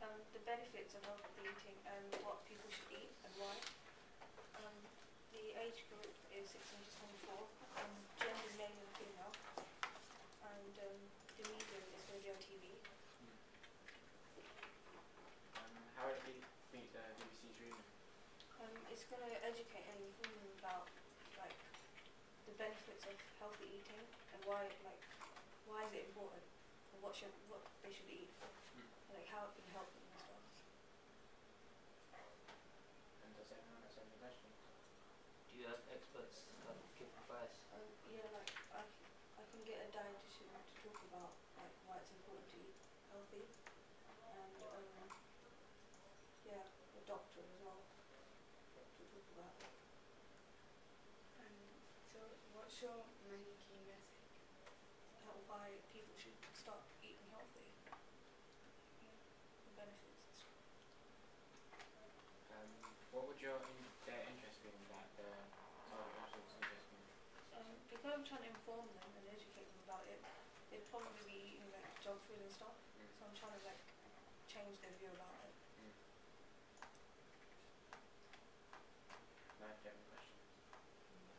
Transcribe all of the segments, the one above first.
The benefits of healthy eating and what people should eat and why. The age group is 16 to 24, gender male and female, and the medium is radio TV. How would you think the BBC's reading? It's going to educate and inform them about like the benefits of healthy eating and why is it important and what they should eat, and like how it can help them and stuff. And does anyone have any questions? Do you have experts that give advice? Yeah, like I can get a dietitian to talk about like why it's important to eat healthy, and yeah, a doctor as well to talk about it. So what's your main key message? Why people should start eating healthy. Yeah, the benefits and stuff. What would their interest be in that? Interesting. Because I'm trying to inform them and educate them about it, they'd probably be eating like junk food and stuff. So I'm trying to like change their view about it. Now, do you have any questions?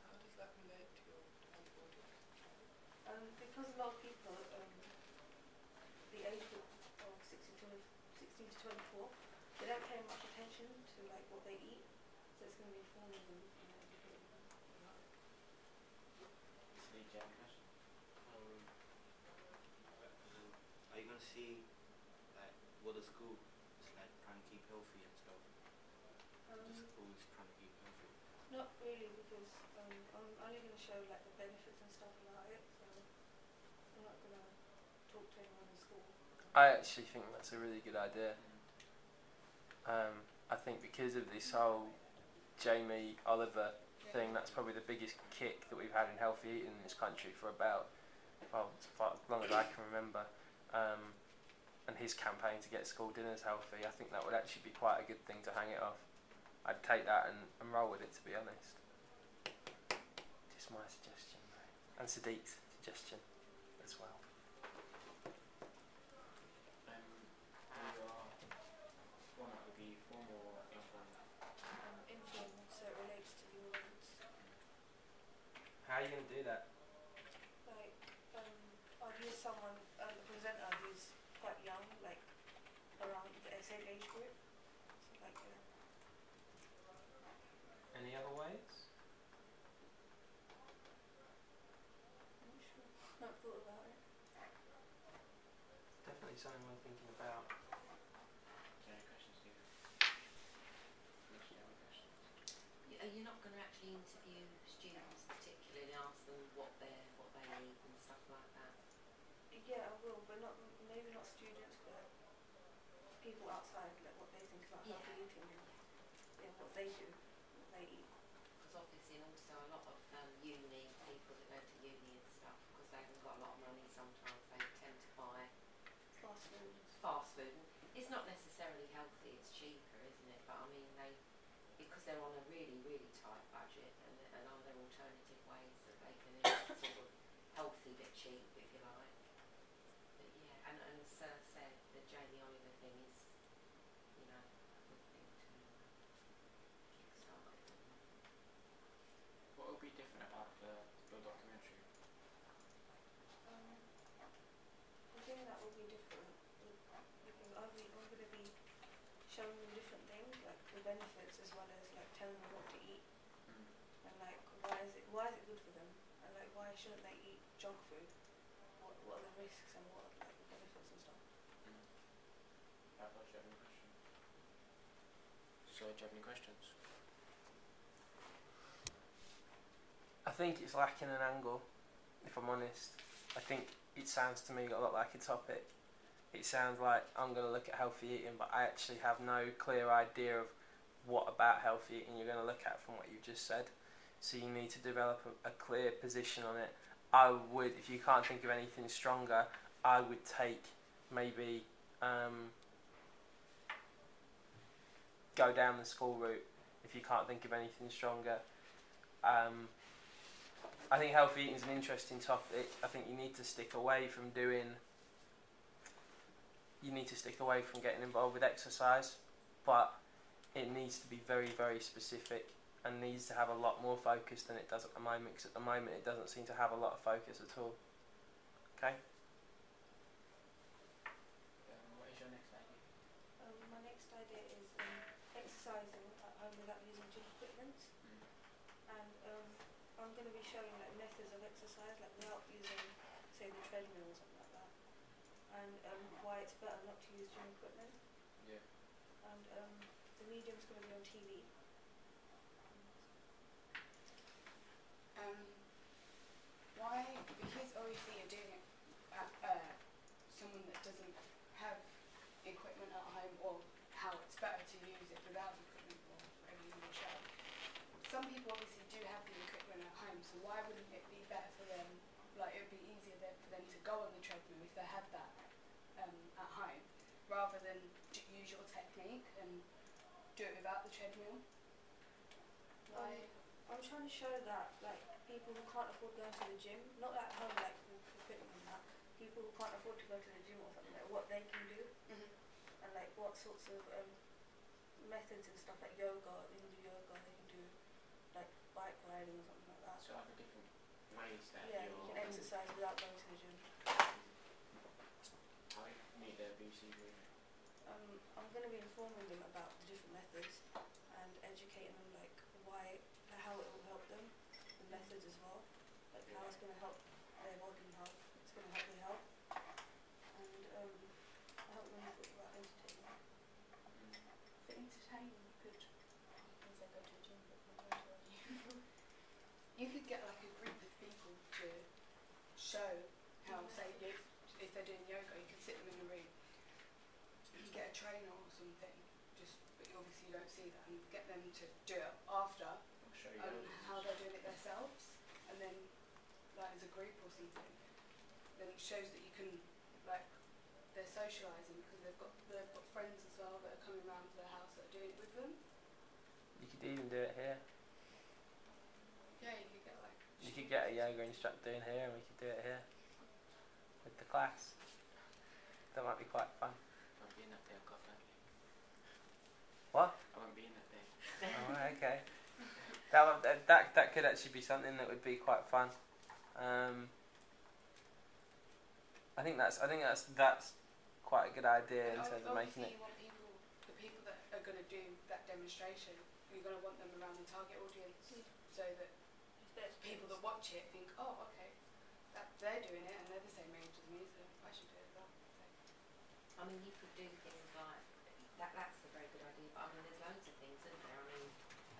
How does that relate to your target audience? Because a lot of people, the age group of 16 to 24, they don't pay much attention to like what they eat, so it's going to be informing them and educating them about it. Do you have any questions? Are you going to see like what the school is like trying to keep healthy and stuff? The school is trying to keep healthy. Not really, because I'm only going to show like the benefits and stuff about it, so I'm not going to talk to anyone in school. I actually think that's a really good idea. I think because of this whole Jamie Oliver thing, that's probably the biggest kick that we've had in healthy eating in this country for about, well, as long as I can remember. And his campaign to get school dinners healthy, I think that would actually be quite a good thing to hang it off. I'd take that and roll with it, to be honest. Just my suggestion, right? And Sadiq's suggestion as well. Your format would be formal or informal? Informal, so it relates to the audience. How are you going to do that? Like, I'd use someone, a presenter who's quite young, like around the SA age group. So like, Any other ways? I'm not sure. Not thought about it. Definitely something we're thinking about. Any questions, Stephen? You're not going to actually interview students particularly and ask them what they eat and stuff like that? Yeah, I will, but maybe not students, but people outside, like what they think about healthy eating and what they do, what they eat. Because obviously, and also a lot of uni people that go to uni and stuff, because they haven't got a lot of money, sometimes they tend to buy Fast food. Fast food. It's not necessarily healthy, it's cheaper, isn't it? But I mean, because they're on a really, really tight budget, and are there alternative ways that they can eat sort of healthy but cheap, if you like? But yeah, and as Sir said, the Jamie Oliver thing is, a good thing to kickstart. What would be different about your documentary? The thing that will be different, because I'm going to be showing them different things, like the benefits as well as like telling them what to eat, and like why is it good for them, and like why shouldn't they eat junk food? What are the risks and what are like the benefits and stuff? I thought you had any questions. So, do you have any questions? I think it's lacking an angle, if I'm honest. I think it sounds to me a lot like a topic. It sounds like I'm going to look at healthy eating, but I actually have no clear idea of what about healthy eating you're going to look at from what you've just said. So you need to develop a clear position on it. I would, if you can't think of anything stronger, I would take maybe go down the school route if you can't think of anything stronger. I think healthy eating is an interesting topic. I think you need to stick away from doing you need to stick away from getting involved with exercise, but it needs to be very, very specific and needs to have a lot more focus than it does at the moment, because at the moment it doesn't seem to have a lot of focus at all. Okay? What is your next idea? My next idea is exercising at home without using gym equipment, and I'm going to be showing like methods of exercise, like without using, say, the treadmill or something like that, and why it's better not to use gym equipment. Yeah. And the medium's going to be on TV. Why? Because obviously you're doing it at someone that doesn't have equipment at home, or how it's better to use it without equipment, or whatever you want to show. Some people obviously do have the equipment at home, so why wouldn't it be better for them, like it would be easier then for them to go on the treadmill if they had that at home, rather than use your technique and do it without the treadmill? Why? I'm trying to show that like people who can't afford going to the gym, not at home like with equipment and that, people who can't afford to go to the gym or something, like what they can do, and like what sorts of methods and stuff, like yoga, they can do yoga, they can do like bike riding or something like that. So like the different ways that Yeah, you're... you can exercise without going to the gym. How you meet their BC really? I'm going to be informing them about the different methods and educating them like why, how it will help them, the methods as well, like how it's going to help their body and how it's going to help their health, and I haven't really thought about entertainment. For entertainment, you could, as I go to a gym, but I'm going to argue. You could get like a group of people to show how, say, if they're doing yoga, you could sit them in a room, you get a trainer or something, just, but obviously you don't see that, and get them to do it after, I'll show you how they're doing it themselves, and then, like as a group or something, then it shows that you can, like, they're socialising because they've got friends as well that are coming around to their house that are doing it with them. You could even do it here. Yeah, you could get like... You could get a yoga instructor in here and we could do it here with the class. That might be quite fun. I won't be in that day, I've got family. What? I won't be in that day. Oh, right, okay. That could actually be something that would be quite fun. I think that's quite a good idea in terms of making it. You want the people that are going to do that demonstration, you're going to want them around the target audience, so that people that watch it think, oh, okay, that they're doing it and they're the same age as me, so I should do it as well. So. I mean, you could do things like that's a very good idea, but I mean, there's loads of things, isn't there? I mean,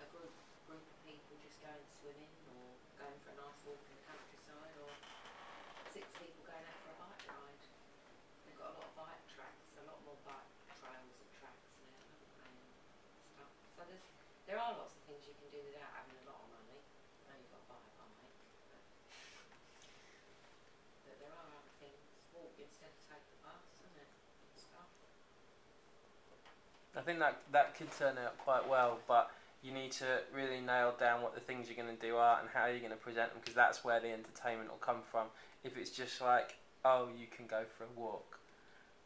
a group of people just going swimming, or going for a nice walk in the countryside, or 6 people going out for a bike ride. They've got a lot of bike tracks, a lot more bike trails and tracks now, haven't they, and stuff. So there are lots of things you can do without having a lot of money. I know you've got to buy a bike, but there are other things. Walk instead of take the bus, isn't it? And stuff. I think that could turn out quite well, but you need to really nail down what the things you're going to do are and how you're going to present them, because that's where the entertainment will come from. If it's just like, oh, you can go for a walk,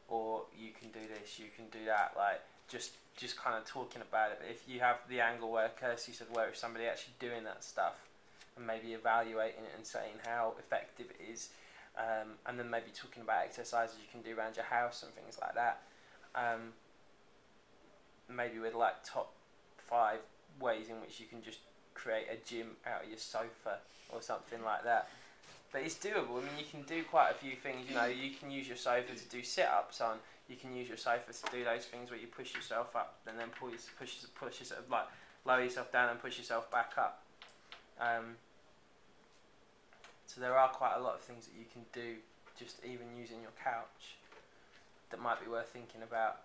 or you can do this, you can do that, like just kind of talking about it. But if you have the angle where Kirsty said, where if somebody actually doing that stuff and maybe evaluating it and saying how effective it is, and then maybe talking about exercises you can do around your house and things like that, maybe with like top 5 ways in which you can just create a gym out of your sofa or something like that. But it's doable. I mean, you can do quite a few things. You know, you can use your sofa to do sit-ups on. You can use your sofa to do those things where you push yourself up and then push yourself, like lower yourself down and push yourself back up. So there are quite a lot of things that you can do just even using your couch that might be worth thinking about.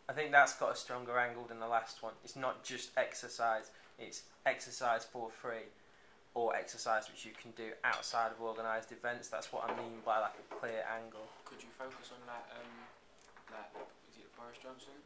I think that's got a stronger angle than the last one. It's not just exercise, it's exercise for free, or exercise which you can do outside of organised events. That's what I mean by like a clear angle. Could you focus on that, is it Boris Johnson?